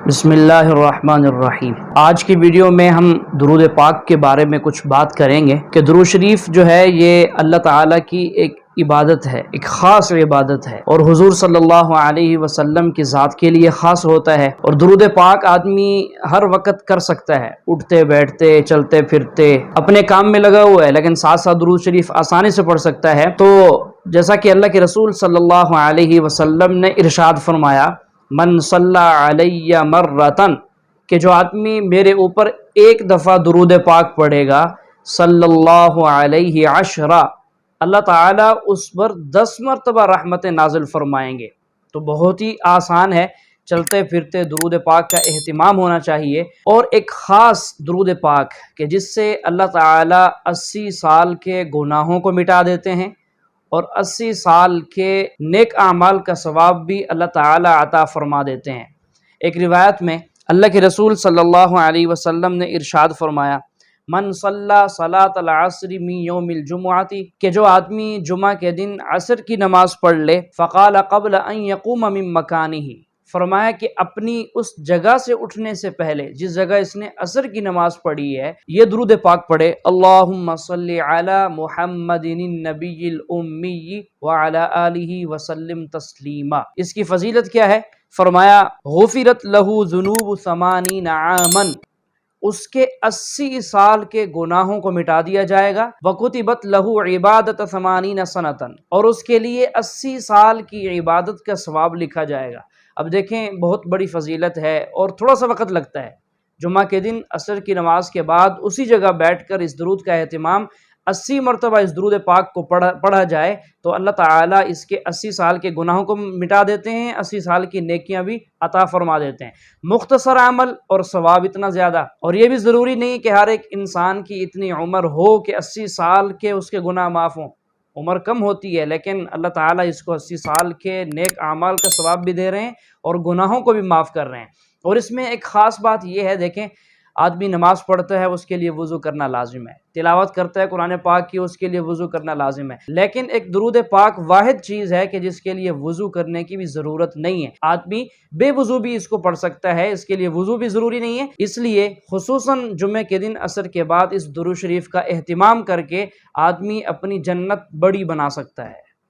بسم اللہ الرحمن الرحیم۔ آج کی ویڈیو میں ہم درود پاک کے بارے میں کچھ بات کریں گے کہ درود شریف جو ہے یہ اللہ تعالیٰ کی ایک عبادت ہے، ایک خاص عبادت ہے، اور حضور صلی اللہ علیہ وسلم کی ذات کے لیے خاص ہوتا ہے۔ اور درود پاک آدمی ہر وقت کر سکتا ہے، اٹھتے بیٹھتے چلتے پھرتے اپنے کام میں لگا ہوا ہے، لیکن ساتھ ساتھ درود شریف آسانی سے پڑھ سکتا ہے۔ تو جیسا کہ اللہ کے رسول صلی اللہ علیہ وسلم نے ارشاد فرمایا، من صلی علی مرتن، کہ جو آدمی میرے اوپر ایک دفعہ درود پاک پڑھے گا، صلی اللہ علیہ عشرہ، اللہ تعالیٰ اس پر 10 مرتبہ رحمت نازل فرمائیں گے۔ تو بہت ہی آسان ہے، چلتے پھرتے درود پاک کا اہتمام ہونا چاہیے۔ اور ایک خاص درود پاک کہ جس سے اللہ تعالیٰ 80 سال کے گناہوں کو مٹا دیتے ہیں اور 80 سال کے نیک اعمال کا ثواب بھی اللہ تعالیٰ عطا فرما دیتے ہیں۔ ایک روایت میں اللہ کے رسول صلی اللہ علیہ وسلم نے ارشاد فرمایا، من صلی صلاۃ العصر من یوم الجمعۃ، کہ جو آدمی جمعہ کے دن عصر کی نماز پڑھ لے، فقال قبل ان یقوم من مکانہ، فرمایا کہ اپنی اس جگہ سے اٹھنے سے پہلے جس جگہ اس نے عصر کی نماز پڑھی ہے، یہ درود پاک پڑھے، اللہم صلی علی محمد النبی الامی وعلی آلہ وسلم تسلیما۔ اس کی فضیلت کیا ہے؟ فرمایا غفرت لہ ذنوب 80 عاما، اس کے 80 سال کے گناہوں کو مٹا دیا جائے گا، وکتبت لہ عبادت 80 سنۃ، اور اس کے لیے 80 سال کی عبادت کا ثواب لکھا جائے گا۔ اب دیکھیں بہت بڑی فضیلت ہے اور تھوڑا سا وقت لگتا ہے۔ جمعہ کے دن عصر کی نماز کے بعد اسی جگہ بیٹھ کر اس درود کا اہتمام 80 مرتبہ اس درود پاک کو پڑھا جائے تو اللہ تعالیٰ اس کے 80 سال کے گناہوں کو مٹا دیتے ہیں، 80 سال کی نیکیاں بھی عطا فرما دیتے ہیں۔ مختصر عمل اور ثواب اتنا زیادہ، اور یہ بھی ضروری نہیں کہ ہر ایک انسان کی اتنی عمر ہو کہ 80 سال کے اس کے گناہ معاف ہوں۔ عمر کم ہوتی ہے لیکن اللہ تعالیٰ اس کو 80 سال کے نیک اعمال کا ثواب بھی دے رہے ہیں اور گناہوں کو بھی معاف کر رہے ہیں۔ اور اس میں ایک خاص بات یہ ہے، دیکھیں آدمی نماز پڑھتا ہے اس کے لیے وضو کرنا لازم ہے، تلاوت کرتا ہے قرآن پاک کی اس کے لیے وضو کرنا لازم ہے، لیکن ایک درود پاک واحد چیز ہے کہ جس کے لیے وضو کرنے کی بھی ضرورت نہیں ہے۔ آدمی بے وضو بھی اس کو پڑھ سکتا ہے، اس کے لیے وضو بھی ضروری نہیں ہے۔ اس لیے خصوصاً جمعے کے دن عصر کے بعد اس درود شریف کا اہتمام کر کے آدمی اپنی جنت بڑی بنا سکتا ہے۔